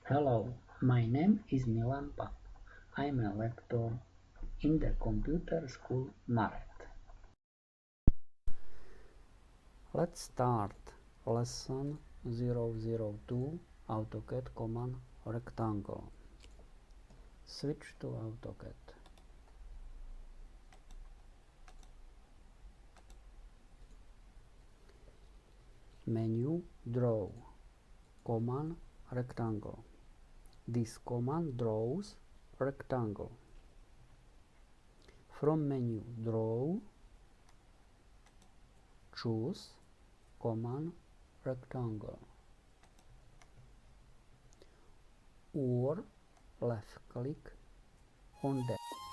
Hello, my name is Milan Pak. I'm a lecturer in the computer school Maret. Let's start lesson 002 AutoCAD command rectangle. Switch to AutoCAD. Menu Draw. Command rectangle. This command draws rectangle. From menu Draw, choose command rectangle, or left click on that.